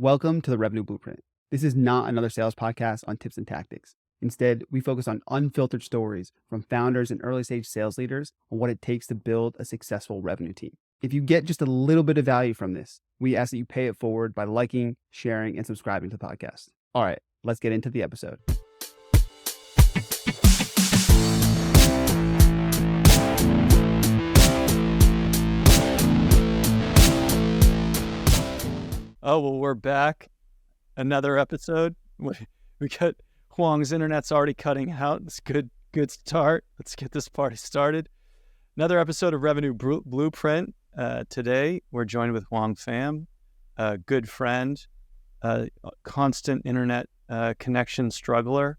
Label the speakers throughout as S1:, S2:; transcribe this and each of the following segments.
S1: Welcome to the Revenue Blueprint. This is not another sales podcast on tips and tactics. Instead, we focus on unfiltered stories from founders and early stage sales leaders on what it takes to build a successful revenue team. If you get just a little bit of value from this, we ask that you pay it forward by liking, sharing, and subscribing to the podcast. All right, let's get into the episode.
S2: Oh, well, we're back. Another episode. We got Hoang's internet's already cutting out. It's good start. Let's get this party started. Another episode of Revenue Blueprint. Today, we're joined with Hoang Pham, a good friend, a constant internet connection struggler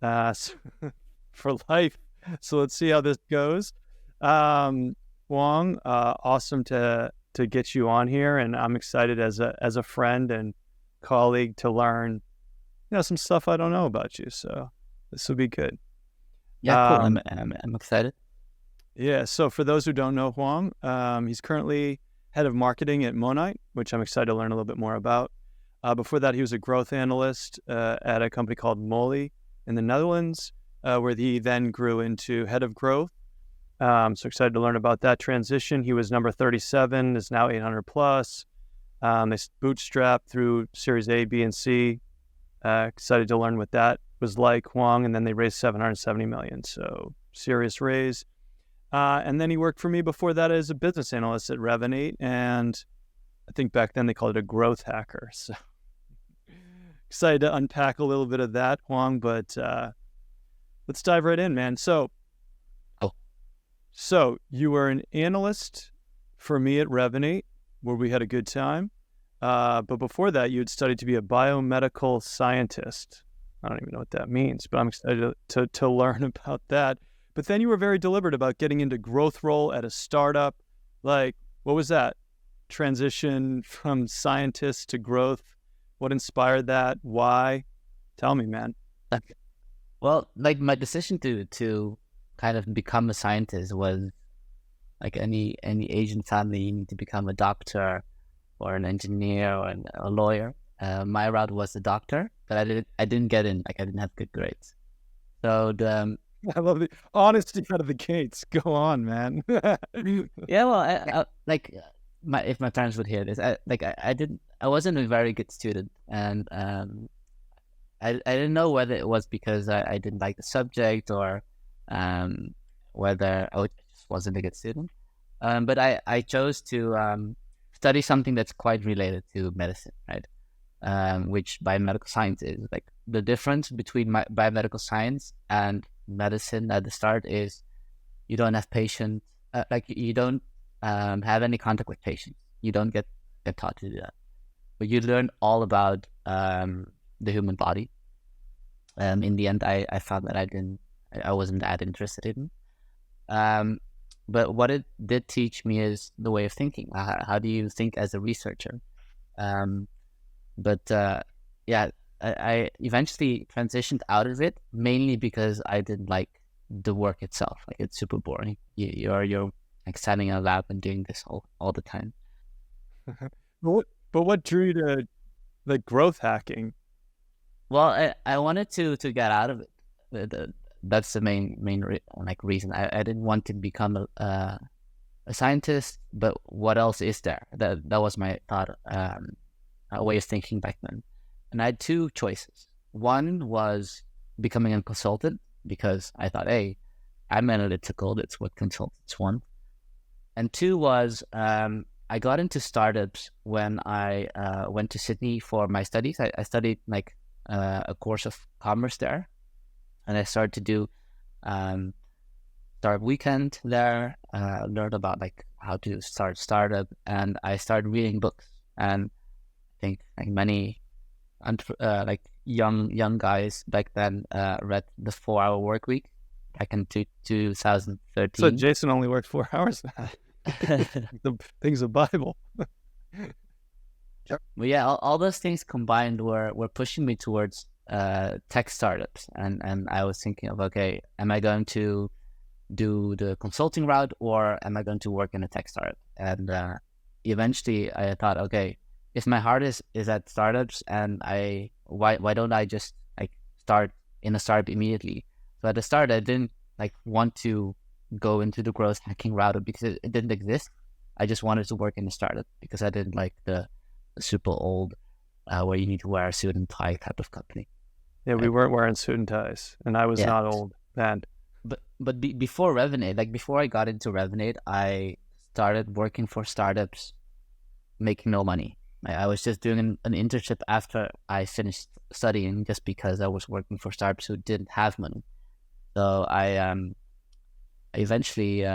S2: for life. So let's see how this goes. Hoang, awesome to get you on here, and I'm excited as a friend and colleague to learn, some stuff I don't know about you. So this will be good.
S3: Yeah, cool. I'm excited.
S2: Yeah. So for those who don't know Hoang, he's currently head of marketing at Monite, which I'm excited to learn a little bit more about. Before that, he was a growth analyst at a company called Moly in the Netherlands, where he then grew into head of growth. So excited to learn about that transition. He was number 37, is now 800 plus. They bootstrapped through Series A, B, and C. Excited to learn what that was like, Hoang, and then they raised $770 million. So serious raise. And then he worked for me before that as a business analyst at Revenate, and I think back then they called it a growth hacker. So excited to unpack a little bit of that, Hoang, but let's dive right in, man. So you were an analyst for me at Revenate, where we had a good time. But before that, you had studied to be a biomedical scientist. I don't even know what that means, but I'm excited to learn about that. But then you were very deliberate about getting into growth role at a startup. Like, what was that transition from scientist to growth? What inspired that? Why? Tell me, man.
S3: Well, like my decision to kind of become a scientist was like any Asian family. You need to become a doctor or an engineer or a lawyer. My route was a doctor, but I didn't get in. Like I didn't have good grades. So
S2: I love the honesty out of the gates. Go on, man.
S3: Yeah, well, I like if my parents would hear this, I wasn't a very good student, and I didn't know whether it was because I didn't like the subject or whether I just wasn't a good student. But I chose to study something that's quite related to medicine, right? Which biomedical science is. Like the difference between biomedical science and medicine at the start is you don't have patients, you don't have any contact with patients. You don't get taught to do that, but you learn all about the human body. In the end, I found that I wasn't that interested in. But what it did teach me is the way of thinking. How do you think as a researcher? I eventually transitioned out of it, mainly because I didn't like the work itself. Like it's super boring. You're like standing in a lab and doing this all the time.
S2: But what drew you to the growth hacking?
S3: Well, I wanted to get out of it. That's the main reason. I didn't want to become a scientist, but what else is there? That was my thought, way of thinking back then. And I had two choices. One was becoming a consultant, because I thought, hey, I'm analytical. That's what consultants want. And two was I got into startups when I went to Sydney for my studies. I studied like a course of commerce there. And I started to do startup weekend there, learned about like how to start startup, and I started reading books. And I think like many like young guys back then read the 4-Hour Workweek back in 2013.
S2: So Jason only worked 4 hours now. The things of Bible.
S3: Well, yeah, all those things combined were pushing me towards tech startups, and I was thinking of, okay, am I going to do the consulting route or am I going to work in a tech startup? And eventually I thought, okay, if my heart is at startups, and why don't I just like start in a startup immediately? So at the start, I didn't like want to go into the growth hacking route because it didn't exist. I just wanted to work in a startup because I didn't like the super old where you need to wear a suit and tie type of company.
S2: Yeah, we weren't wearing suit and ties, and I was not old then.
S3: But before Revenate, like before I got into Revenate, I started working for startups, making no money. I was just doing an internship after I finished studying, just because I was working for startups who didn't have money. So I eventually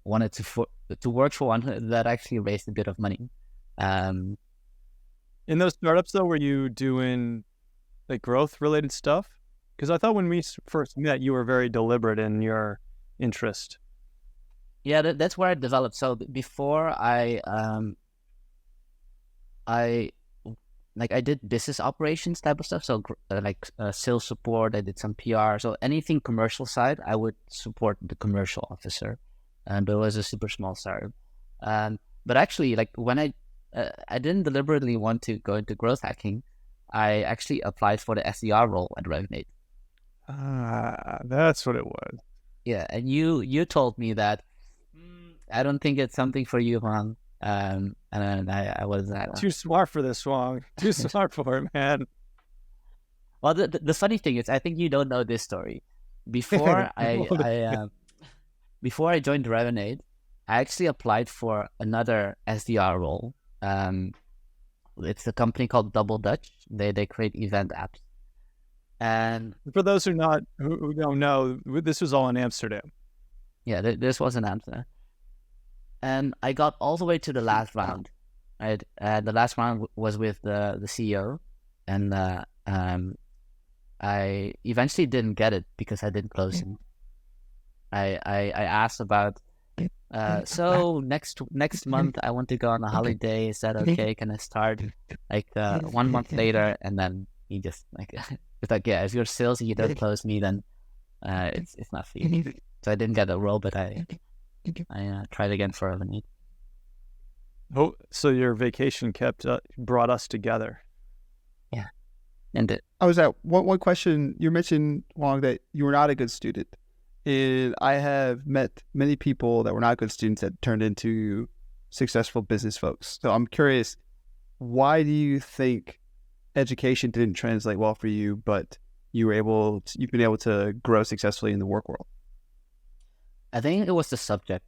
S3: wanted to work for one that actually raised a bit of money.
S2: In those startups, though, were you doing like growth related stuff? Because I thought when we first met, you were very deliberate in your interest.
S3: Yeah, that's where I developed. So before I did business operations type of stuff. So sales support, I did some PR. So anything commercial side, I would support the commercial officer. And it was a super small startup. But actually, like when I didn't deliberately want to go into growth hacking, I actually applied for the SDR role at Revenate.
S2: That's what it was.
S3: Yeah, and you told me that I don't think it's something for you, Hoang. And then I was
S2: too smart for this, Hoang. Too smart for it, man.
S3: Well, the funny thing is, I think you don't know this story. Before before I joined Revenate, I actually applied for another SDR role. It's a company called Double Dutch. They create event apps. And
S2: for those who don't know, this was all in Amsterdam.
S3: Yeah, this was in Amsterdam. And I got all the way to the last round. Right? The last round was with the CEO, and I eventually didn't get it because I didn't close him. I asked about so next month I want to go on a holiday. Is that okay? Can I start 1 month later? And then he just it's like, yeah, if you're sales and you don't close me, then it's not for you. So I didn't get a role, but I tried again for Revenate.
S2: Oh, so your vacation brought us together.
S3: Yeah, and
S1: I was at one question. You mentioned, Hoang, that you were not a good student, and I have met many people that were not good students that turned into successful business folks. So I'm curious, why do you think education didn't translate well for you, but you've been able to grow successfully in the work world?
S3: I think it was the subject.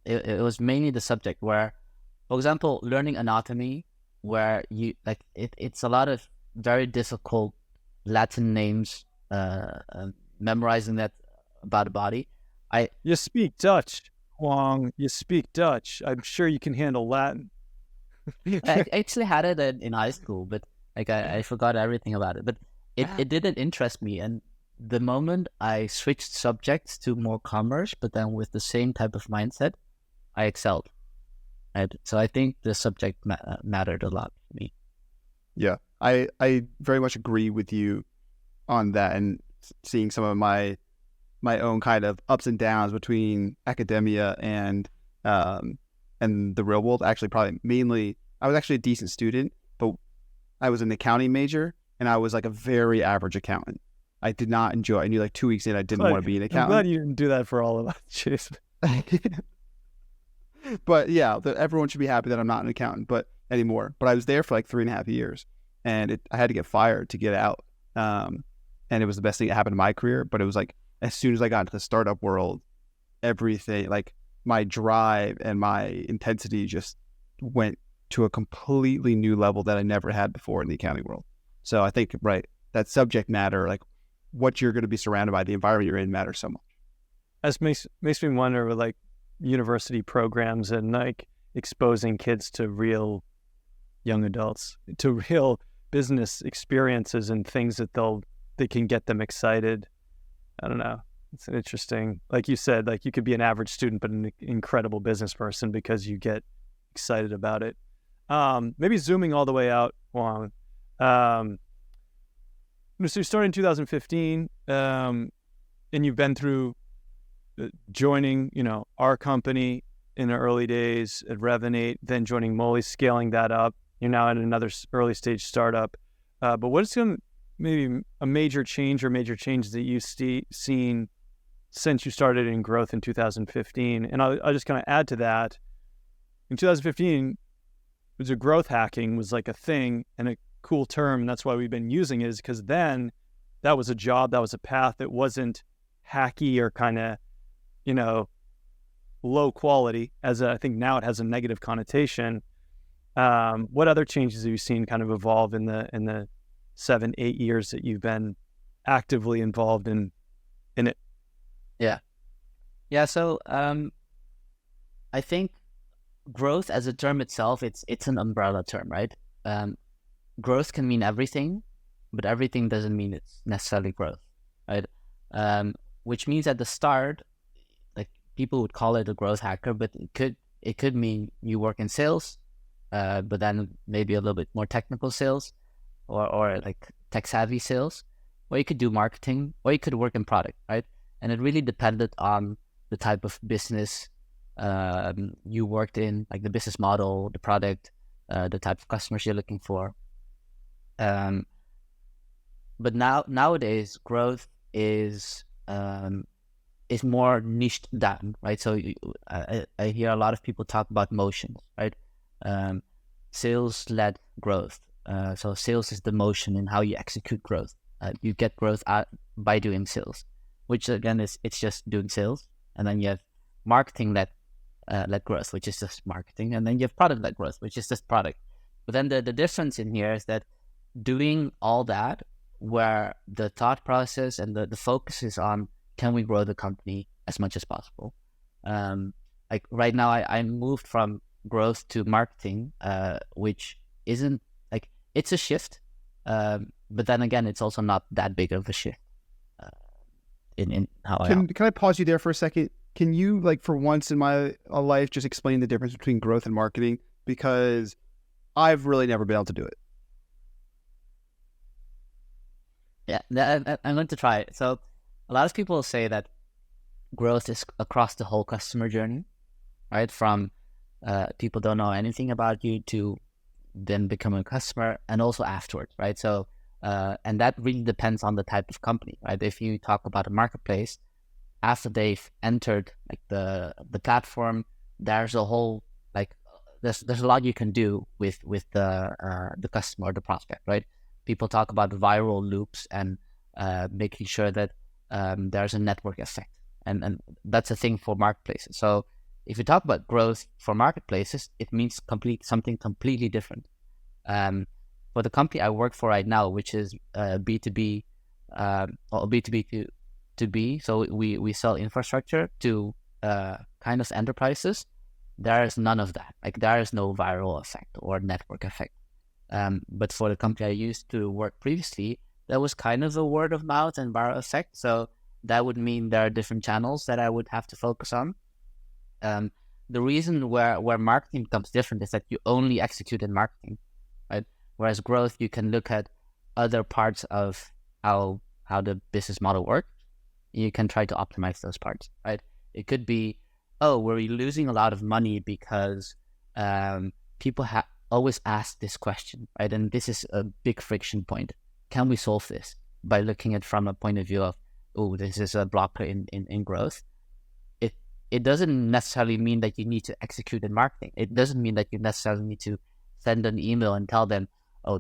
S3: It was mainly the subject where, for example, learning anatomy, where you it's a lot of very difficult Latin names, memorizing that about the body.
S2: You speak Dutch, Hoang. You speak Dutch. I'm sure you can handle Latin.
S3: I actually had it in high school, but I forgot everything about it. But it didn't interest me, and the moment I switched subjects to more commerce, but then with the same type of mindset, I excelled. Right? So I think the subject mattered a lot to me.
S1: Yeah, I very much agree with you on that, and seeing some of my own kind of ups and downs between academia and the real world. Actually, probably mainly, I was actually a decent student, but I was an accounting major, and I was like a very average accountant. I did not enjoy. I knew 2 weeks in, I didn't want to be an accountant.
S2: I'm glad you didn't do that for all of us. Jeez.
S1: But yeah, everyone should be happy that I'm not an accountant, but anymore. But I was there for 3.5 years, and I had to get fired to get out. And it was the best thing that happened in my career. But it was as soon as I got into the startup world, everything, my drive and my intensity just went to a completely new level that I never had before in the accounting world. So I think, right, that subject matter, what you're going to be surrounded by, the environment you're in, matters so much.
S2: That makes me wonder with university programs and exposing kids to real young adults, to real business experiences and things that can get them excited. I don't know. It's interesting. Like you said, you could be an average student, but an incredible business person because you get excited about it. Maybe zooming all the way out, Hoang. So you started in 2015, and you've been through joining, our company, in the early days at Revenate, then joining Molly, scaling that up. You're now at another early stage startup. But what is maybe a major change or major changes that you've seen since you started in growth in 2015? And I'll just kind of add to that. In 2015, growth hacking was like a thing and a cool term, and that's why we've been using it, is because then that was a job, that was a path. It wasn't hacky or kind of, low quality, as I think now it has a negative connotation. What other changes have you seen kind of evolve in the 7-8 years that you've been actively involved in it?
S3: Yeah. So I think growth as a term itself, it's an umbrella term, right? Growth can mean everything, but everything doesn't mean it's necessarily growth, right? Which means at the start, like, people would call it a growth hacker, but it could mean you work in sales, but then maybe a little bit more technical sales, or like tech savvy sales, or you could do marketing, or you could work in product, right? And it really depended on the type of business you worked in, like the business model, the product, the type of customers you're looking for. But nowadays, growth is more niched down, right? So I hear a lot of people talk about motions, right? Sales-led growth. So sales is the motion in how you execute growth. You get growth out by doing sales, which again it's just doing sales. And then you have marketing-led growth, which is just marketing. And then you have product-led growth, which is just product. But then the difference in here is that doing all that, where the thought process and the focus is on, can we grow the company as much as possible? Like right now, I moved from growth to marketing, which isn't, like, it's a shift, but then again, it's also not that big of a shift in how
S1: Can I pause you there for a second? Can you, like, for once in my life, just explain the difference between growth and marketing? Because I've really never been able to do it.
S3: Yeah, I'm going to try it. So a lot of people say that growth is across the whole customer journey, right? From people don't know anything about you to then become a customer, and also afterwards, right? So, and that really depends on the type of company, right? If you talk about a marketplace, after they've entered like the platform, there's a whole, like, there's a lot you can do with the customer or the prospect, right? People talk about viral loops and making sure that there's a network effect, and that's a thing for marketplaces. So if you talk about growth for marketplaces, it means something completely different. For the company I work for right now, which is B2B or B2B to B, so we sell infrastructure to kind of enterprises. There is none of that. Like, there is no viral effect or network effect. But for the company I used to work previously, there was kind of a word of mouth and viral effect. So that would mean there are different channels that I would have to focus on. The reason where marketing becomes different is that you only execute in marketing, right? Whereas growth, you can look at other parts of how the business model works. You can try to optimize those parts, right? It could be, we're losing a lot of money because people always ask this question, right? And this is a big friction point. Can we solve this by looking at from a point of view of, this is a blocker in growth? It doesn't necessarily mean that you need to execute in marketing. It doesn't mean that you necessarily need to send an email and tell them,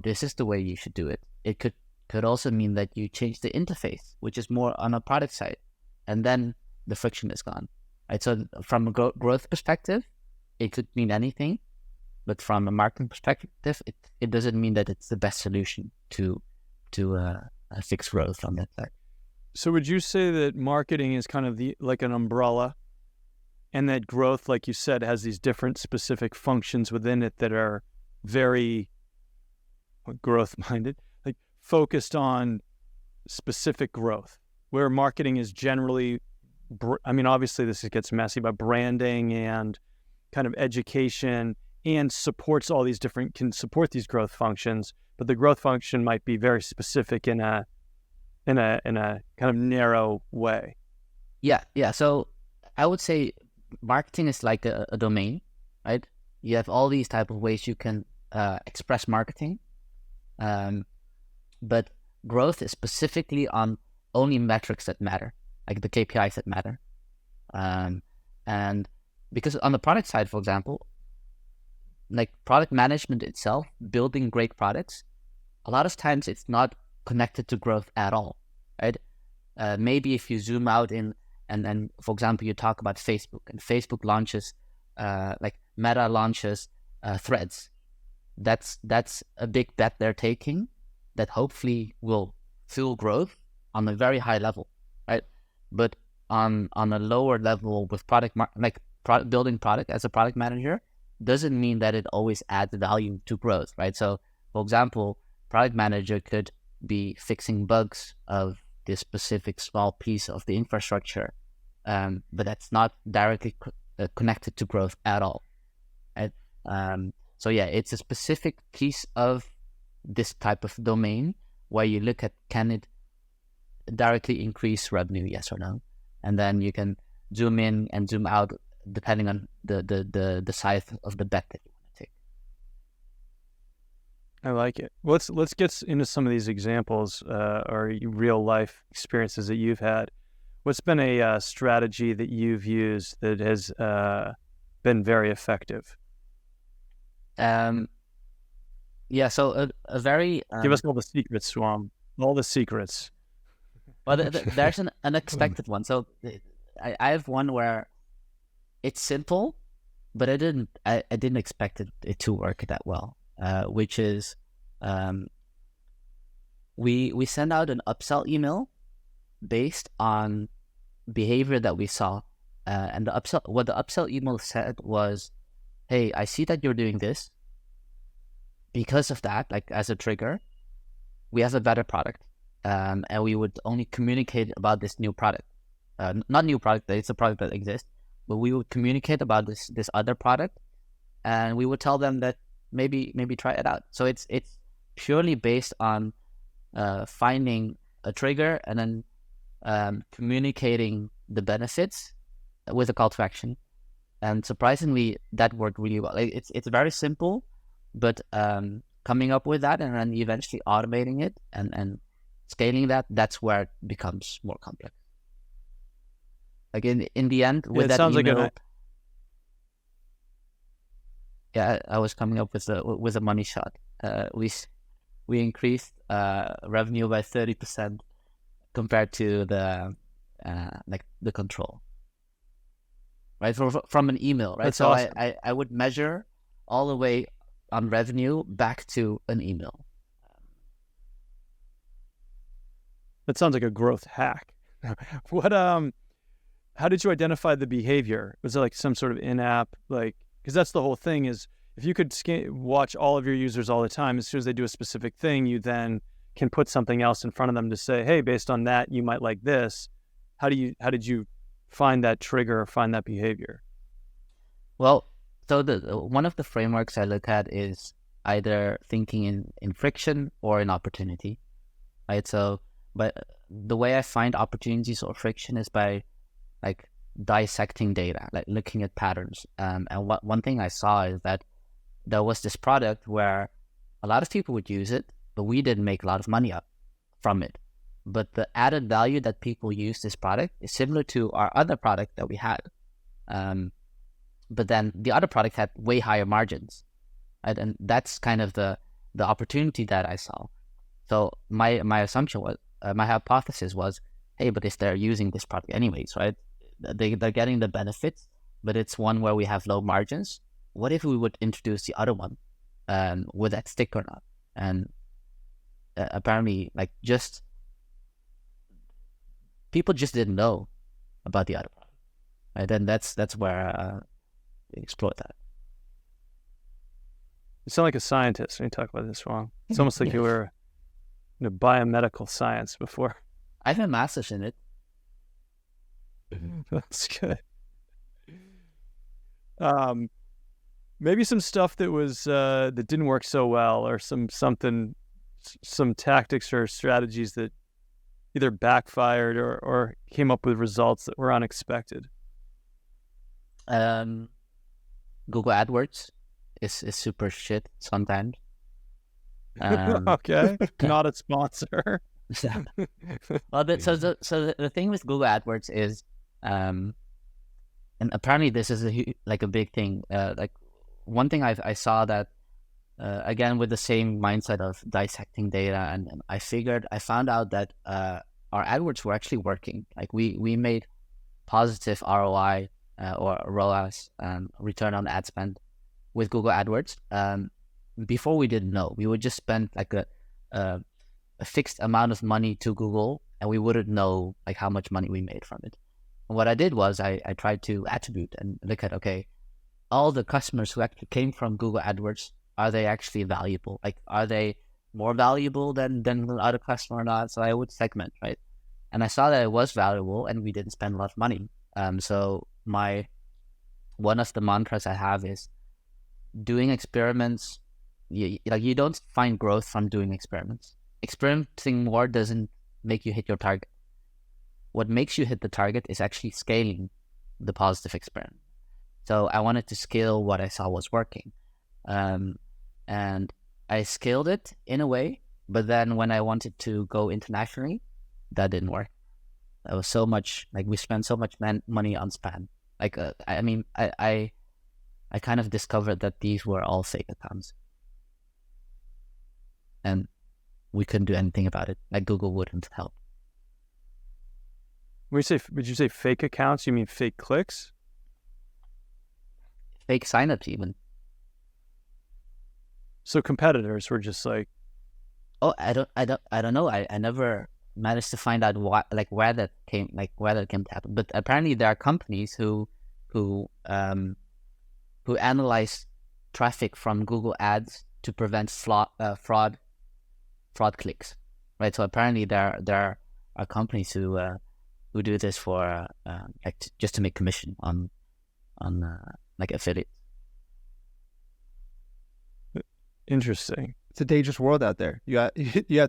S3: this is the way you should do it. It could also mean that you change the interface, which is more on a product side, and then the friction is gone, right? So from a growth perspective, it could mean anything, but from a marketing perspective, it doesn't mean that it's the best solution to fix growth on that side.
S2: So would you say that marketing is kind of like an umbrella, and that growth, like you said, has these different specific functions within it that are very growth-minded, like focused on specific growth, where marketing is generally, obviously this gets messy, but branding and kind of education, and supports all these can support these growth functions, but the growth function might be very specific in a kind of narrow way.
S3: Yeah. So I would say marketing is like a domain, right? You have all these type of ways you can express marketing, but growth is specifically on only metrics that matter, like the KPIs that matter. And because on the product side, for example, like product management itself, building great products, a lot of times it's not connected to growth at all, right? Maybe if you zoom out and for example, you talk about Facebook, and Facebook launches, like Meta launches Threads. That's a big bet they're taking that hopefully will fuel growth on a very high level, right? But on a lower level with building product as a product manager doesn't mean that it always adds value to growth, right? So, for example, product manager could be fixing bugs of this specific small piece of the infrastructure, but that's not directly connected to growth at all, right? So yeah, it's a specific piece of this type of domain where you look at, can it directly increase revenue, yes or no? And then you can zoom in and zoom out depending on the size of the bet that you want to take.
S2: I like it. Let's get into some of these examples or real life experiences that you've had. What's been a strategy that you've used that has been very effective?
S3: Yeah, so a very
S2: give us all the secrets, Swam. All the secrets.
S3: Well, there's an unexpected one. So I have one where it's simple, but I didn't expect it to work that well. Which is, we send out an upsell email based on behavior that we saw, and what the upsell email said was, "Hey, I see that you're doing this. Because of that, like as a trigger, we have a better product, and we would only communicate about this new product, not new product. It's a product that exists, but we would communicate about this other product, and we would tell them that maybe try it out." So it's purely based on finding a trigger and then communicating the benefits with a call to action. And surprisingly, that worked really well. It's very simple, but coming up with that and then eventually automating it and scaling that's where it becomes more complex. Like in the end, with that
S2: sounds
S3: email,
S2: like
S3: I was coming up with a money shot. We increased revenue by 30% compared to the control, right? From an email, right?
S2: That's
S3: so
S2: awesome.
S3: I would measure all the way on revenue back to an email.
S2: That sounds like a growth hack. How did you identify the behavior? Was it like some sort of in-app, because that's the whole thing is, if you could watch all of your users all the time, as soon as they do a specific thing, you then can put something else in front of them to say, hey, based on that, you might like this. How did you find that trigger or find that behavior?
S3: Well, so one of the frameworks I look at is either thinking in friction or in opportunity, right? So, but the way I find opportunities or friction is by dissecting data, like looking at patterns. And one thing I saw is that there was this product where a lot of people would use it, but we didn't make a lot of money from it. But the added value that people use this product is similar to our other product that we had. But then the other product had way higher margins, right? And that's kind of the opportunity that I saw. So my assumption was, my hypothesis was, hey, but if they're using this product anyways, right? They're getting the benefits, but it's one where we have low margins. What if we would introduce the other one? Would that stick or not? And apparently, people just didn't know about the other product. Right? And that's where we exploit that.
S2: You sound like a scientist when you talk about this, Hoang. It's almost like you were in biomedical science before.
S3: I have a master's in it.
S2: That's good. Maybe some stuff that was that didn't work so well, or some tactics or strategies that either backfired or came up with results that were unexpected.
S3: Um, Google AdWords is super shit sometimes.
S2: Okay, not a sponsor.
S3: Well, the thing with Google AdWords is, and apparently this is a big thing. Like one thing I saw that again with the same mindset of dissecting data, and I found out that our AdWords were actually working. Like we made positive ROI or ROAS, return on ad spend, with Google AdWords. Before we didn't know, we would just spend like a fixed amount of money to Google, and we wouldn't know like how much money we made from it. And what I did was I tried to attribute and look at, okay, all the customers who actually came from Google AdWords, are they actually valuable? Like, are they more valuable than the other customer or not? So I would segment, right? And I saw that it was valuable, and we didn't spend a lot of money. So one of the mantras I have is doing experiments. You don't find growth from doing experiments. Experimenting more doesn't make you hit your target. What makes you hit the target is actually scaling the positive experiment. So I wanted to scale what I saw was working. And I scaled it in a way, but then when I wanted to go internationally, that didn't work. That was so much, like we spent so much money on spam. Like, I kind of discovered that these were all fake accounts. And we couldn't do anything about it. Like Google wouldn't help.
S2: Would you say fake accounts? You mean fake clicks?
S3: Fake signups even.
S2: So competitors were just like,
S3: oh, I don't know. I never managed to find out where that came to happen. But apparently there are companies who analyze traffic from Google Ads to prevent fraud clicks, right? So apparently there are companies who do this for just to make commission on like affiliates.
S2: Interesting.
S1: It's a dangerous world out there. You have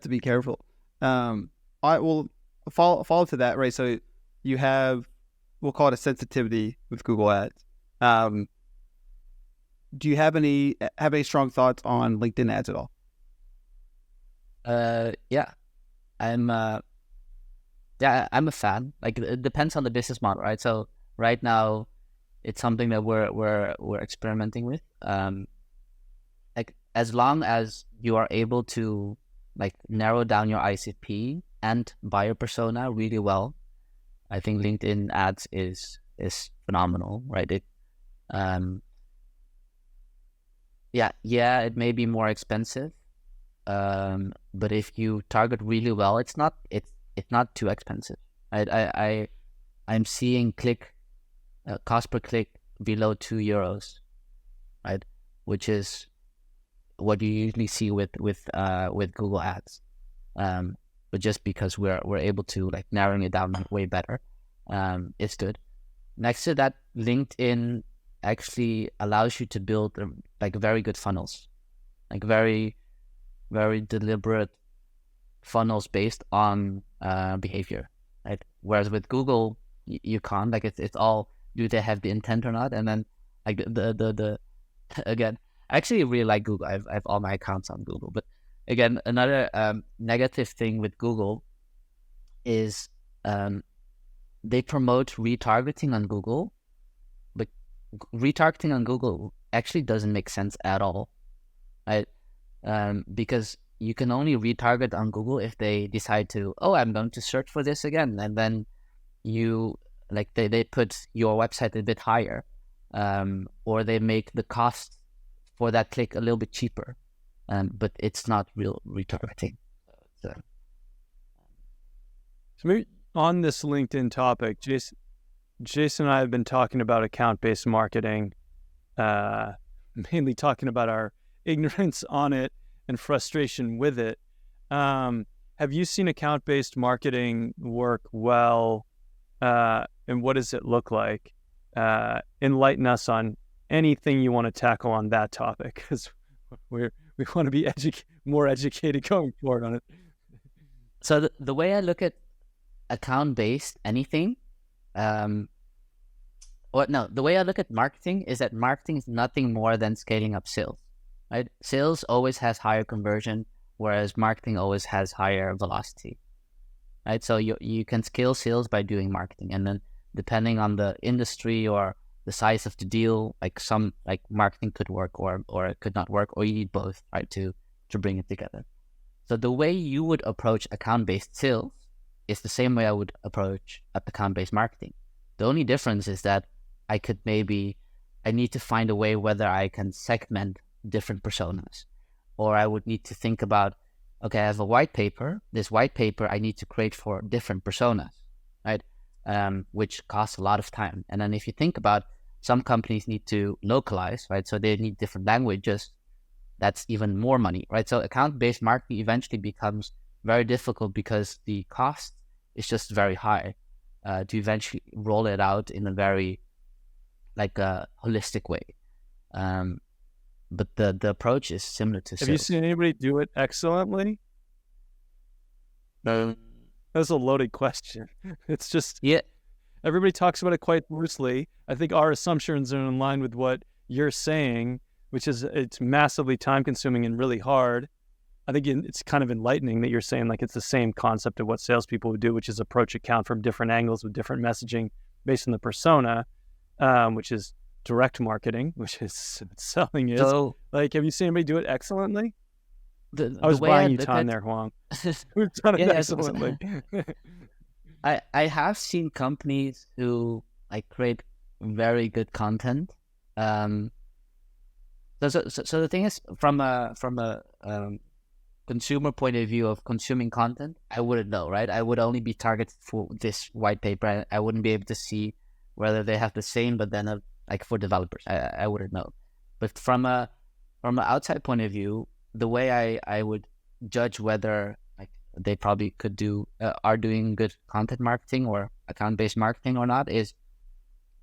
S1: to be careful. I will follow to that, right? So you have, we'll call it a sensitivity with Google Ads. Do you have any strong thoughts on LinkedIn ads at all?
S3: Yeah, I'm a fan. Like it depends on the business model, right? So right now, it's something that we're experimenting with. Like as long as you are able to like narrow down your ICP and buyer persona really well, I think LinkedIn ads is phenomenal, right? It it may be more expensive, but if you target really well, it's not too expensive. I'm seeing cost per click below €2, right? Which is what you usually see with Google Ads. But just because we're able to like narrowing it down way better, it's good. Next to that, LinkedIn actually allows you to build like very good funnels, like very, very deliberate funnels based on behavior, right? Whereas with Google, you can't. Like it's all, do they have the intent or not? And then like the again, I actually really like Google. I have all my accounts on Google. But again, another negative thing with Google is they promote retargeting on Google, but retargeting on Google actually doesn't make sense at all, right? Because you can only retarget on Google if they decide to, I'm going to search for this again, and then you like they put your website a bit higher, or they make the cost for that click a little bit cheaper, but it's not real retargeting. So
S2: maybe on this LinkedIn topic, Jason and I have been talking about account-based marketing, mainly talking about our ignorance on it and frustration with it. Have you seen account-based marketing work well, and what does it look like? Enlighten us on anything you want to tackle on that topic, because we want to be more educated going forward on it.
S3: So the way I look at account-based anything, or no, the way I look at marketing is that marketing is nothing more than scaling up sales, right? Sales always has higher conversion, whereas marketing always has higher velocity, right? So you can scale sales by doing marketing, and then depending on the industry or the size of the deal, like marketing could work or it could not work, or you need both, right, to bring it together. So the way you would approach account-based sales is the same way I would approach account-based marketing. The only difference is that I need to find a way whether I can segment different personas, or I would need to think about, okay, I have a white paper. This white paper I need to create for different personas, right? Which costs a lot of time. And then if you think about, some companies need to localize, right? So they need different languages. That's even more money, right? So account-based marketing eventually becomes very difficult because the cost is just very high to eventually roll it out in a very holistic way. But the approach is similar to
S2: Have
S3: sales.
S2: you seen anybody do it excellently?
S3: No.
S2: That's a loaded question. It's just,
S3: Yeah.
S2: Everybody talks about it quite loosely. I think our assumptions are in line with what you're saying, which is it's massively time consuming and really hard. I think it's kind of enlightening that you're saying like it's the same concept of what salespeople would do, which is approach account from different angles with different messaging based on the persona, which is direct marketing, which is selling is.
S3: So,
S2: like, have you seen anybody do it excellently?
S3: I
S2: was buying you time there, Hoang. Who's done it excellently?
S3: I have seen companies who create very good content. So the thing is, from a consumer point of view of consuming content, I wouldn't know, right? I would only be targeted for this white paper. I wouldn't be able to see whether they have the same, but then for developers, I wouldn't know. But from an outside point of view, the way I would judge whether they probably could are doing good content marketing or account-based marketing or not is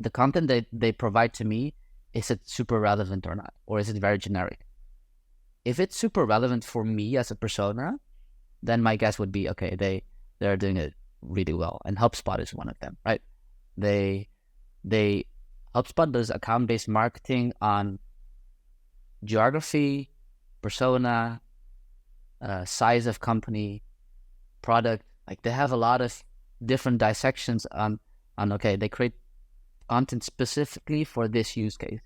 S3: the content that they provide to me, is it super relevant or not? Or is it very generic? If it's super relevant for me as a persona, then my guess would be, okay, they're doing it really well. And HubSpot is one of them, right? HubSpot does account-based marketing on geography, persona, size of company, product. They have a lot of different dissections on okay, they create content specifically for this use case,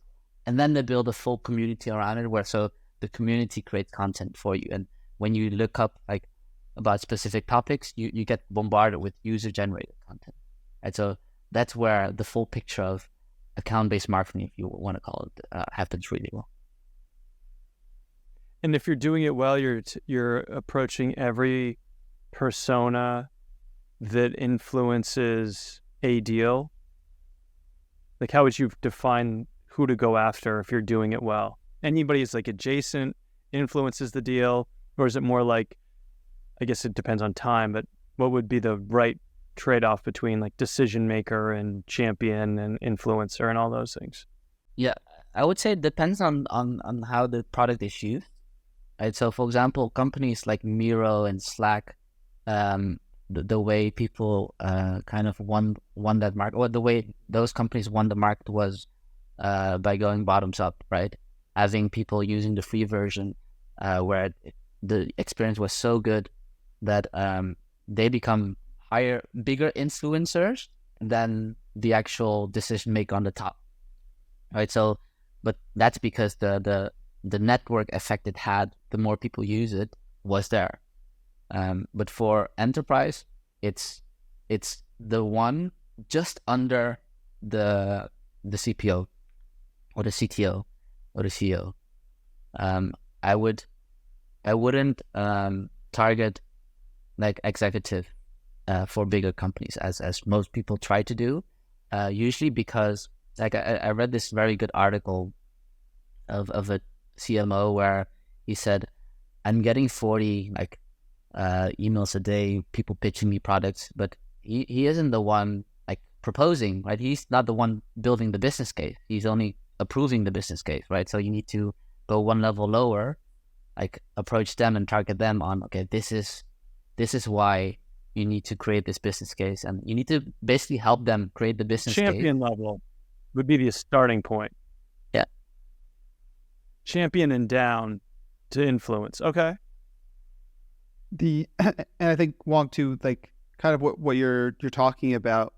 S3: and then they build a full community around it so the community creates content for you. And when you look up about specific topics, you get bombarded with user generated content. And so that's where the full picture of account-based marketing, if you want to call it, happens really well.
S2: And if you're doing it well, you're approaching every persona that influences a deal. How would you define who to go after if you're doing it well? Anybody is adjacent, influences the deal, or is it more I guess it depends on time, but what would be the right trade-off between decision maker and champion and influencer and all those things?
S3: Yeah, I would say it depends on how the product is used. Right. So for example, companies like Miro and Slack, the way people kind of won that market, or the way those companies won the market was by going bottoms up, right? Having people using the free version where the experience was so good that they become bigger influencers than the actual decision maker on the top, right? So, but that's because the network effect it had, the more people use it, was there. But for enterprise, it's the one just under the CPO or the CTO or the CEO. I wouldn't target executive for bigger companies as most people try to do. Usually because I read this very good article of a CMO where he said, I'm getting 40 emails a day, people pitching me products, but he isn't the one proposing, right? He's not the one building the business case. He's only approving the business case, right? So you need to go one level lower, approach them and target them on, okay, this is why you need to create this business case, and you need to basically help them create the business
S2: champion
S3: case.
S2: level. would be the starting point.
S3: Yeah.
S2: Champion and down to influence. Okay.
S1: And I think Hoang too, like kind of what you're talking about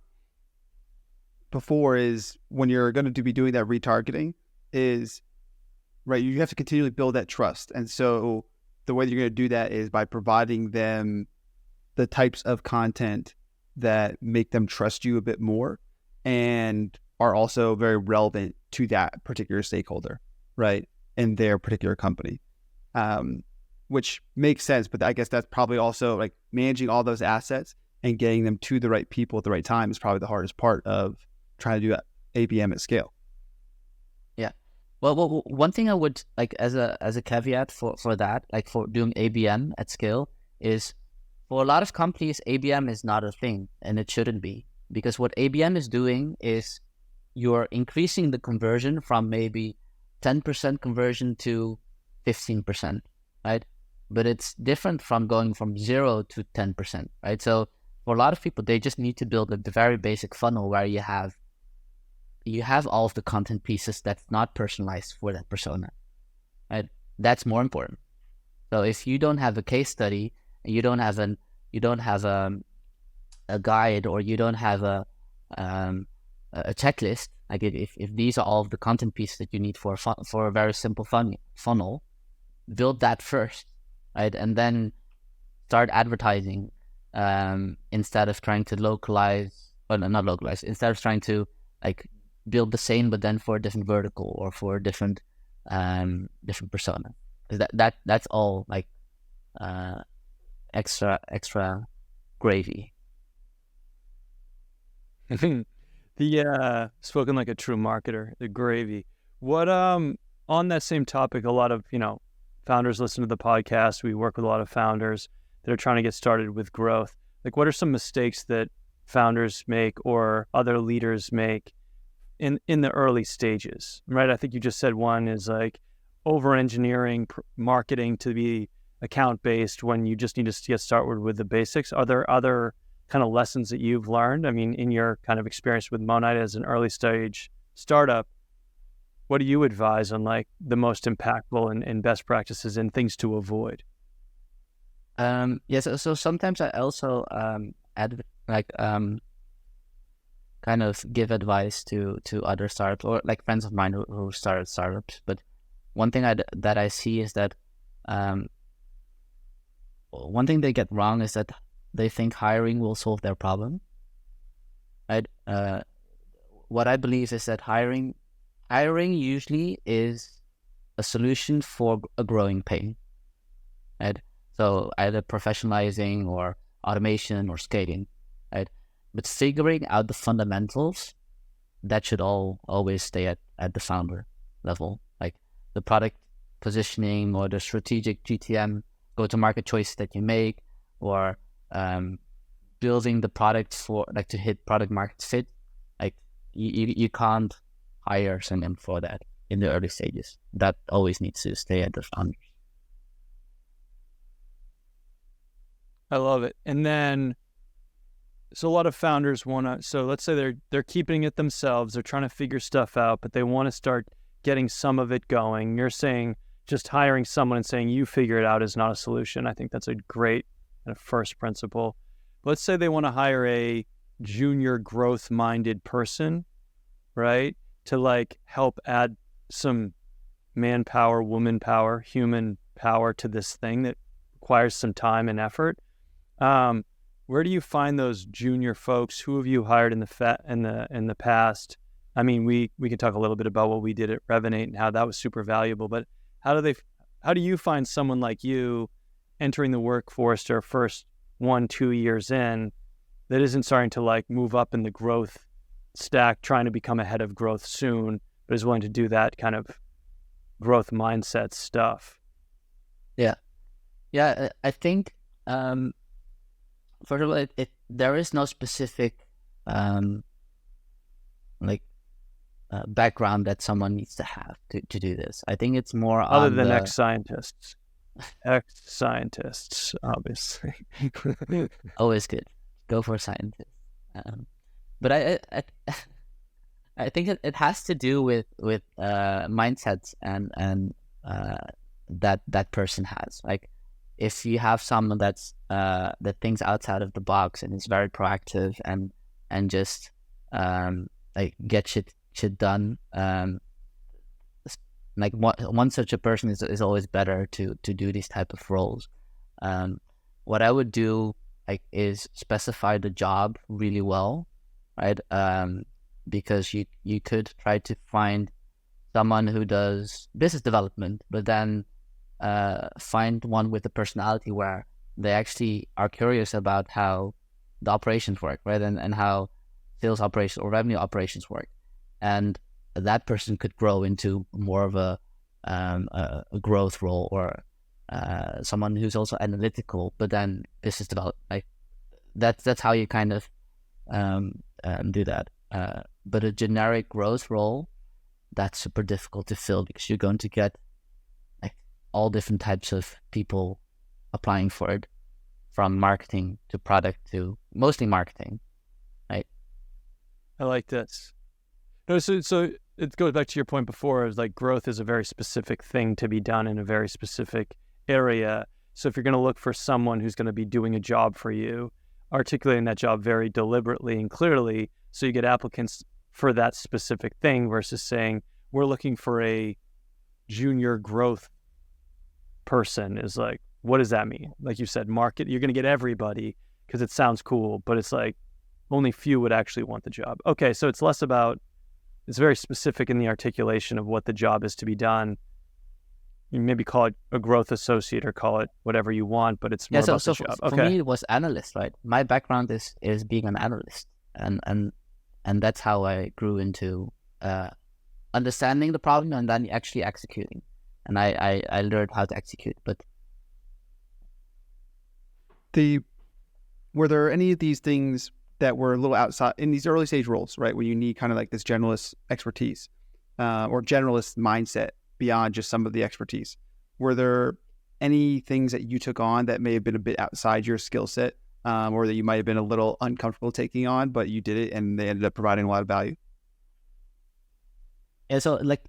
S1: before is when you're going to be doing that retargeting is right. You have to continually build that trust, and so the way you're going to do that is by providing them the types of content that make them trust you a bit more and are also very relevant to that particular stakeholder, right, in their particular company, which makes sense. But I guess that's probably also like managing all those assets and getting them to the right people at the right time is probably the hardest part of trying to do ABM at scale.
S3: Yeah. Well, one thing I would like as a caveat for that, like for doing ABM at scale, is for a lot of companies, ABM is not a thing, and it shouldn't be, because what ABM is doing is you're increasing the conversion from maybe 10% conversion to 15%, right? But it's different from going from 0 to 10%, right? So for a lot of people, they just need to build a very basic funnel where you have all of the content pieces that's not personalized for that persona, right? That's more important. So if you don't have a case study, and you don't have a guide, or you don't have a checklist, like if these are all of the content pieces that you need for a very simple funnel, build that first, right? And then start advertising instead of trying to instead of trying to like build the same but then for a different vertical or for a different persona. That's all like extra gravy.
S2: The spoken like a true marketer, the gravy. What on that same topic, a lot of founders listen to the podcast. We work with a lot of founders that are trying to get started with growth. Like, what are some mistakes that founders make or other leaders make in the early stages, right? I think you just said one is like over-engineering marketing to be account-based when you just need to get started with the basics. Are there other kind of lessons that you've learned? I mean, in your kind of experience with Monite as an early stage startup, what do you advise on like the most impactful and best practices and things to avoid?
S3: So sometimes I also kind of give advice to other startups or like friends of mine who started startups. But one thing that I see is that one thing they get wrong is that they think hiring will solve their problem. Right? What I believe is that hiring usually is a solution for a growing pain. Right? So either professionalizing or automation or scaling. Right? But figuring out the fundamentals, that should always stay at the founder level. Like the product positioning or the strategic GTM, go-to-market choice that you make, or building the product for like to hit product market fit. Like you can't hire someone for that in the early stages. That always needs to stay at the founders.
S2: I love it. And then, so a lot of founders so let's say they're keeping it themselves. They're trying to figure stuff out, but they want to start getting some of it going. You're saying just hiring someone and saying you figure it out is not a solution. I think that's a great kind of first principle. Let's say they want to hire a junior growth-minded person, right? To like help add some manpower, woman power, human power to this thing that requires some time and effort. Where do you find those junior folks? Who have you hired in the past? I mean, we can talk a little bit about what we did at Revenate and how that was super valuable. But how do you find someone like you entering the workforce their first 1-2 years in that isn't starting to like move up in the growth stack, trying to become a head of growth soon, but is willing to do that kind of growth mindset stuff?
S3: Yeah, I think. First of all, there is no specific background that someone needs to have to do this. I think it's more
S2: other than ex-scientists, obviously.
S3: Always good. Go for scientists. But I think it has to do with mindsets and that person has. Like, if you have someone that's that thinks outside of the box and is very proactive and just like get shit done, like one such a person is always better to do these type of roles. What I would do, like, is specify the job really well, right? Because you could try to find someone who does business development, but then find one with a personality where they actually are curious about how the operations work, right? And how sales operations or revenue operations work. And that person could grow into more of a growth role, or someone who's also analytical, but then business development. Like, that's how you kind of do that. But a generic growth role, that's super difficult to fill, because you're going to get like all different types of people applying for it, from marketing to product to mostly marketing, right?
S2: I like this. No, so it goes back to your point before, is like growth is a very specific thing to be done in a very specific area. So if you're going to look for someone who's going to be doing a job for you, articulating that job very deliberately and clearly, so you get applicants for that specific thing, versus saying we're looking for a junior growth person, is like, what does that mean? Like you said, market, you're going to get everybody because it sounds cool, but it's like only few would actually want the job. Okay, so it's less about, it's very specific in the articulation of what the job is to be done. You maybe call it a growth associate or call it whatever you want, but it's more about the job.
S3: For me, it was analyst, right? My background is being an analyst, and that's how I grew into understanding the problem and then actually executing. And I learned how to execute. But
S1: were there any of these things that were a little outside in these early stage roles, right, where you need kind of like this generalist expertise or generalist mindset beyond just some of the expertise? Were there any things that you took on that may have been a bit outside your skill set, or that you might have been a little uncomfortable taking on, but you did it and they ended up providing a lot of value?
S3: Yeah, so like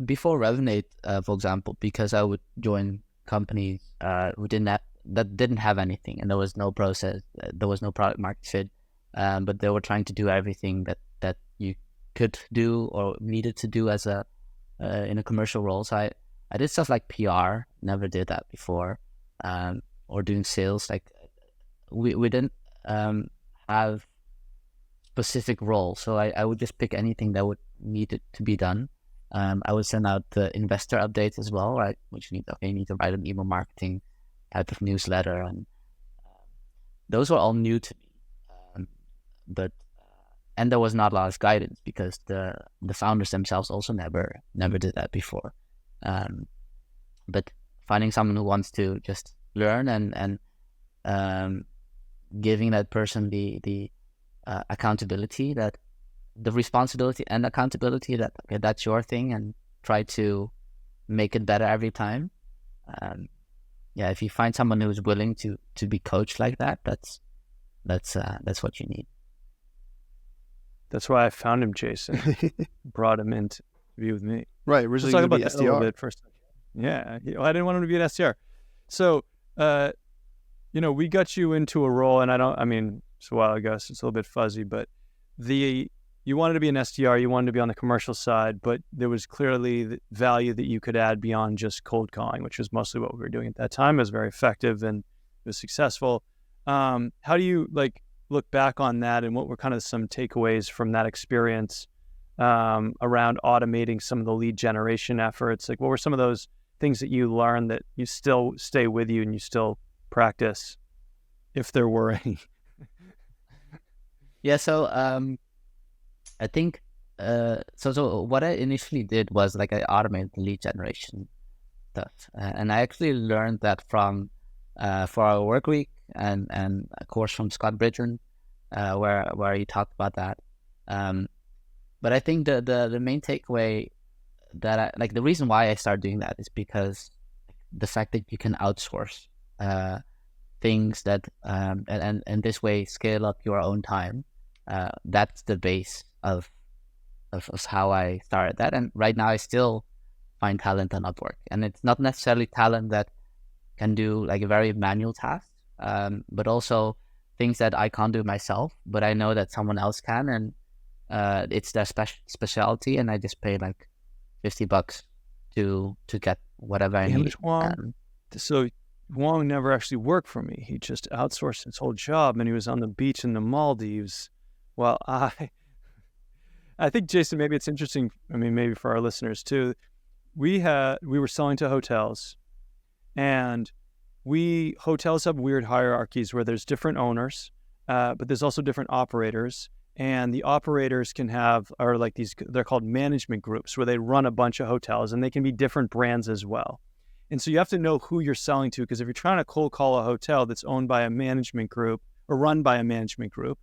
S3: before Resonate, for example, because I would join companies who didn't have anything, and there was no process, there was no product market fit, but they were trying to do everything that you could do or needed to do as in a commercial role. So I did stuff like PR, never did that before, or doing sales. Like we didn't have specific roles, so I would just pick anything that would need it to be done. I would send out the investor updates as well, right? Which you need to write an email marketing type of newsletter, and those were all new to me. And there was not a lot of guidance because the founders themselves also never did that before. But finding someone who wants to just learn and giving that person the accountability, that the responsibility and accountability that, okay, that's your thing, and try to make it better every time. If you find someone who's willing to be coached like that, that's what you need.
S2: That's why I found him, Jason. Brought him in to be with me.
S1: Right. Originally,
S2: let's talk about
S1: that
S2: SDR a little bit first. Yeah, I didn't want him to be an SDR. So, we got you into a role, and it's a while ago, so it's a little bit fuzzy, but you wanted to be an SDR, you wanted to be on the commercial side, but there was clearly the value that you could add beyond just cold calling, which was mostly what we were doing at that time. It was very effective and it was successful. How do you look back on that, and what were kind of some takeaways from that experience around automating some of the lead generation efforts? Like, what were some of those things that you learned that you still stay with you and you still practice, if there were any?
S3: Yeah, so I think so what I initially did was I automated the lead generation stuff, and I actually learned that from 4-Hour Workweek and a course from Scott Bridgen, where he talked about that. But I think the main takeaway that the reason why I started doing that is because the fact that you can outsource things that and this way scale up your own time. That's the base of of how I started that. And right now I still find talent on Upwork, and it's not necessarily talent that can do like a very manual task, but also things that I can't do myself, but I know that someone else can, and it's their specialty, and I just pay like $50 to get whatever I need.
S2: So Hoang never actually worked for me. He just outsourced his whole job, and he was on the beach in the Maldives. Well, I think, Jason, maybe it's interesting. I mean, maybe for our listeners too. We were selling to hotels, and hotels have weird hierarchies where there's different owners, but there's also different operators, and the operators are like these. They're called management groups, where they run a bunch of hotels, and they can be different brands as well. And so you have to know who you're selling to, because if you're trying to cold call a hotel that's owned by a management group or run by a management group,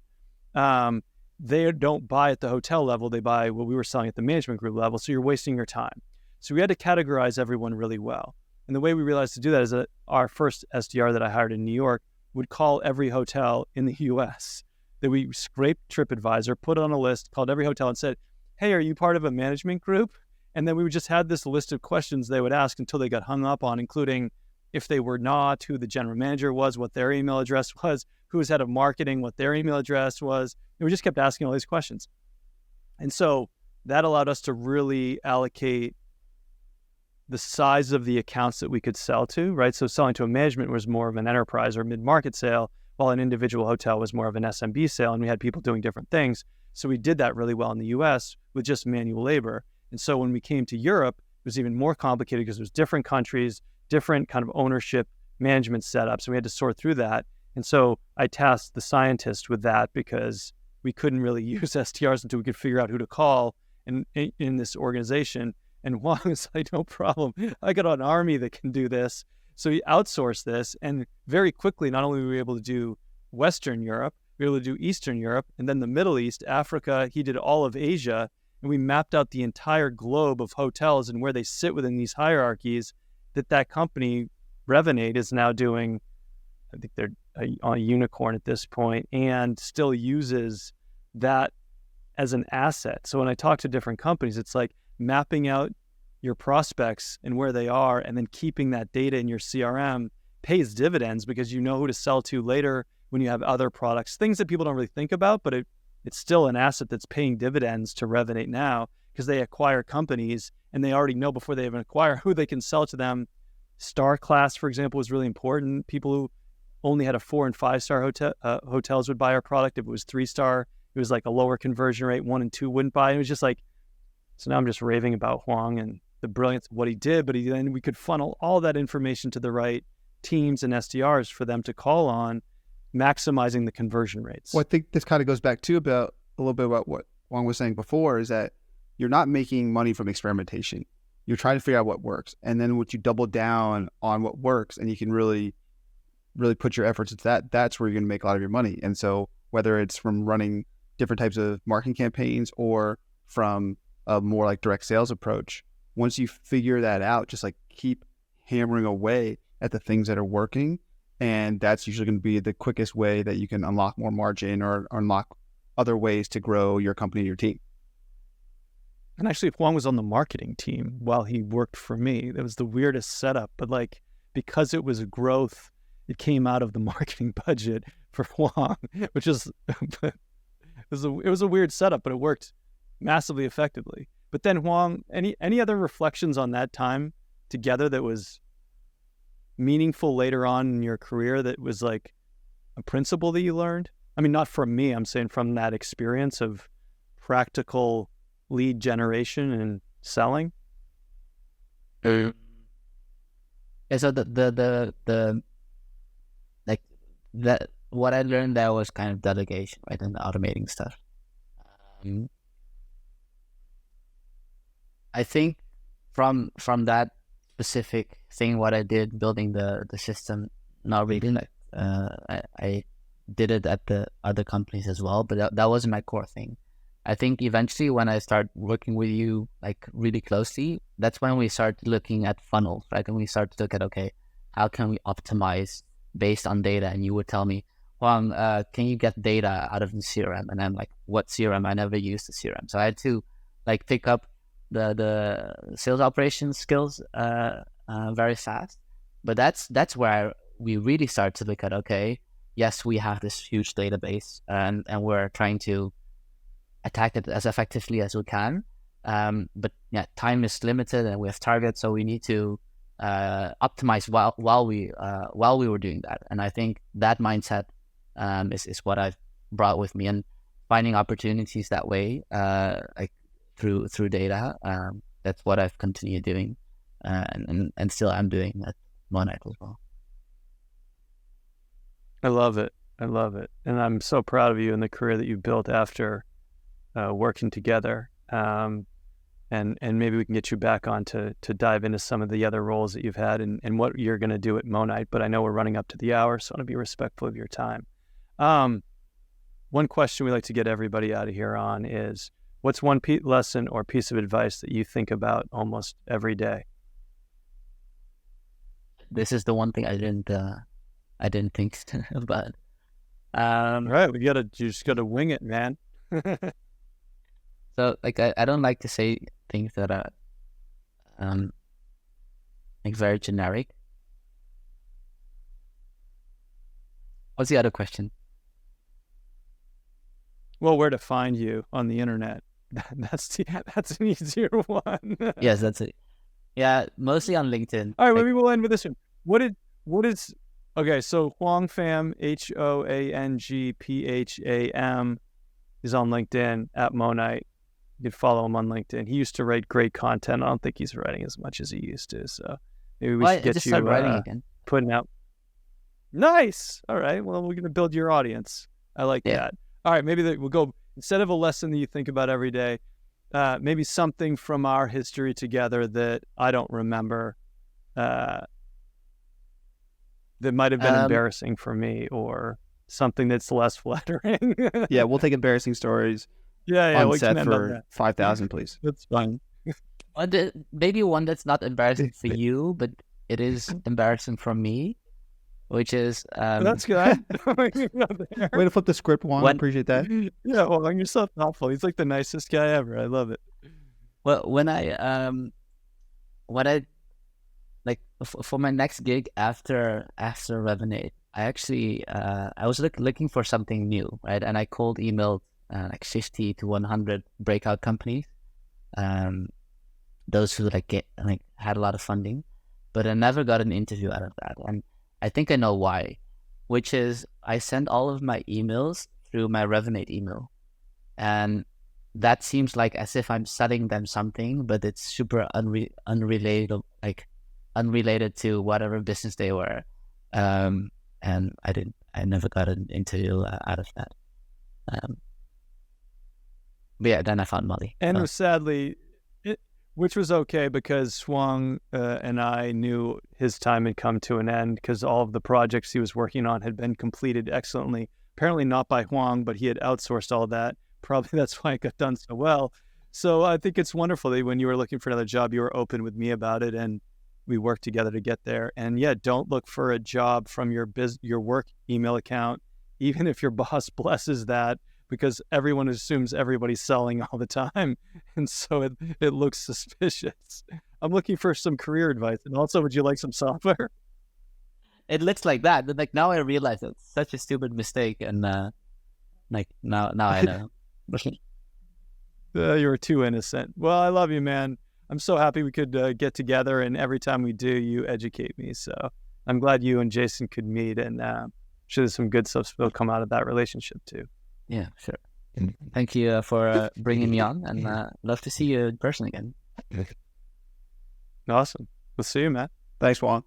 S2: they don't buy at the hotel level. They buy what we were selling at the management group level. So you're wasting your time. So we had to categorize everyone really well. And the way we realized to do that is that our first SDR that I hired in New York would call every hotel in the US. That we scraped TripAdvisor, put it on a list, called every hotel and said, hey, are you part of a management group? And then we would just had this list of questions they would ask until they got hung up on, including if they were not, who the general manager was, what their email address was, who was head of marketing, what their email address was. And we just kept asking all these questions. And so that allowed us to really allocate the size of the accounts that we could sell to, right? So selling to a management was more of an enterprise or mid-market sale, while an individual hotel was more of an SMB sale, and we had people doing different things. So we did that really well in the US with just manual labor. And so when we came to Europe, it was even more complicated because it was different countries, different kind of ownership management setups. And we had to sort through that. And so I tasked the scientist with that, because we couldn't really use SDRs until we could figure out who to call in this organization. And Hoang was like, no problem. I got an army that can do this. So he outsourced this. And very quickly, not only were we able to do Western Europe, we were able to do Eastern Europe, and then the Middle East, Africa. He did all of Asia. And we mapped out the entire globe of hotels and where they sit within these hierarchies. That company, Revenate, is now doing. I think they're a unicorn at this point, and still uses that as an asset. So when I talk to different companies, it's like mapping out your prospects and where they are, and then keeping that data in your CRM pays dividends, because you know who to sell to later when you have other products, things that people don't really think about, but it's still an asset that's paying dividends to Revenate now, because they acquire companies and they already know before they even acquire who they can sell to them. Star class, for example, was really important. People who only had a 4 and 5 star hotels would buy our product. If it was 3-star, it was like a lower conversion rate. 1 and 2 wouldn't buy. It was just like, so now I'm just raving about Hoang and the brilliance of what he did, but then we could funnel all that information to the right teams and SDRs for them to call on, maximizing the conversion rates.
S1: Well, I think this kind of goes back to a little bit about what Hoang was saying before, is that you're not making money from experimentation. You're trying to figure out what works. And then once you double down on what works, and you can really put your efforts into that, that's where you're going to make a lot of your money. And so whether it's from running different types of marketing campaigns or from a more like direct sales approach, once you figure that out, just like keep hammering away at the things that are working. And that's usually going to be the quickest way that you can unlock more margin or unlock other ways to grow your company and your team.
S2: And actually, Hoang was on the marketing team while he worked for me. It was the weirdest setup, but like, because it was growth, it came out of the marketing budget for Hoang, which is, it was a weird setup, but it worked massively effectively. But then Hoang, any other reflections on that time together that was meaningful later on in your career, that was like a principle that you learned? I mean, not from me, I'm saying from that experience of practical lead generation and selling.
S3: Yeah, so the like that, what I learned there was kind of delegation, right, and automating stuff. I think from that specific thing, what I did building the system, not really like I did it at the other companies as well, but that wasn't my core thing. I think eventually when I start working with you like really closely, that's when we start looking at funnels, right? And we start to look at, okay, how can we optimize based on data? And you would tell me, Hoang, can you get data out of the CRM? And I'm like, what CRM? I never used the CRM. So I had to like pick up the sales operations skills very fast. But that's where we really start to look at, okay, yes, we have this huge database, and we're trying to attack it as effectively as we can. But yeah, time is limited, and we have targets, so we need to optimize while we were doing that. And I think that mindset is what I've brought with me, and finding opportunities that way, like through data. That's what I've continued doing, and still am doing at Monite as well.
S2: I love it. And I'm so proud of you and the career that you built after working together. And maybe we can get you back on to dive into some of the other roles that you've had and what you're going to do at Monite. But I know we're running up to the hour, so I want to be respectful of your time. One question we like to get everybody out of here on is, what's one lesson or piece of advice that you think about almost every day?
S3: This is the one thing I didn't think about.
S2: Right, you just gotta wing it, man.
S3: So like I don't like to say things that are like very generic. What's the other question?
S2: Well, where to find you on the internet? That's an easier one.
S3: Yes, that's it. Yeah, mostly on LinkedIn.
S2: All right, maybe we'll end with this one. What is okay? So Hoang Pham, HoangPham, is on LinkedIn at Monite. You could follow him on LinkedIn. He used to write great content. I don't think he's writing as much as he used to. So maybe we should get you
S3: writing again.
S2: Putting out. Nice. All right. Well, we're gonna build your audience. I like that. All right. Maybe we'll go, instead of a lesson that you think about every day, maybe something from our history together that I don't remember, that might have been embarrassing for me, or something that's less flattering.
S1: Yeah, we'll take embarrassing stories.
S2: Yeah,
S1: on Seth for 5,000, please.
S2: That's fine.
S3: Maybe one that's not embarrassing for you, but it is embarrassing for me, which is
S2: that's good.
S1: Way to flip the script, Juan. I appreciate that.
S2: Yeah, well, you're so thoughtful. He's like the nicest guy ever. I love it.
S3: Well, when I like for my next gig after Revenate, I actually I was looking for something new, right? And I cold emailed like 50 to 100 breakout companies, those who had a lot of funding, but I never got an interview out of that. And I think I know why, which is I send all of my emails through my Revenate email, and that seems like as if I'm selling them something, but it's super unrelated to whatever business they were. And I never got an interview out of that. But yeah, then I found Molly.
S2: And sadly, which was okay, because Hoang and I knew his time had come to an end, because all of the projects he was working on had been completed excellently. Apparently not by Hoang, but he had outsourced all that. Probably that's why it got done so well. So I think it's wonderful that when you were looking for another job, you were open with me about it, and we worked together to get there. And yeah, don't look for a job from your work email account, even if your boss blesses that, because everyone assumes everybody's selling all the time. And so it looks suspicious. I'm looking for some career advice. And also, would you like some software?
S3: It looks like that. But like now I realize it's such a stupid mistake. And like now I know.
S2: You were too innocent. Well, I love you, man. I'm so happy we could get together. And every time we do, you educate me. So I'm glad you and Jason could meet. And sure there's some good stuff will come out of that relationship too.
S3: Yeah, sure. Thank you for bringing me on, and love to see you in person again.
S2: Awesome. We'll see you, man.
S1: Thanks, Juan.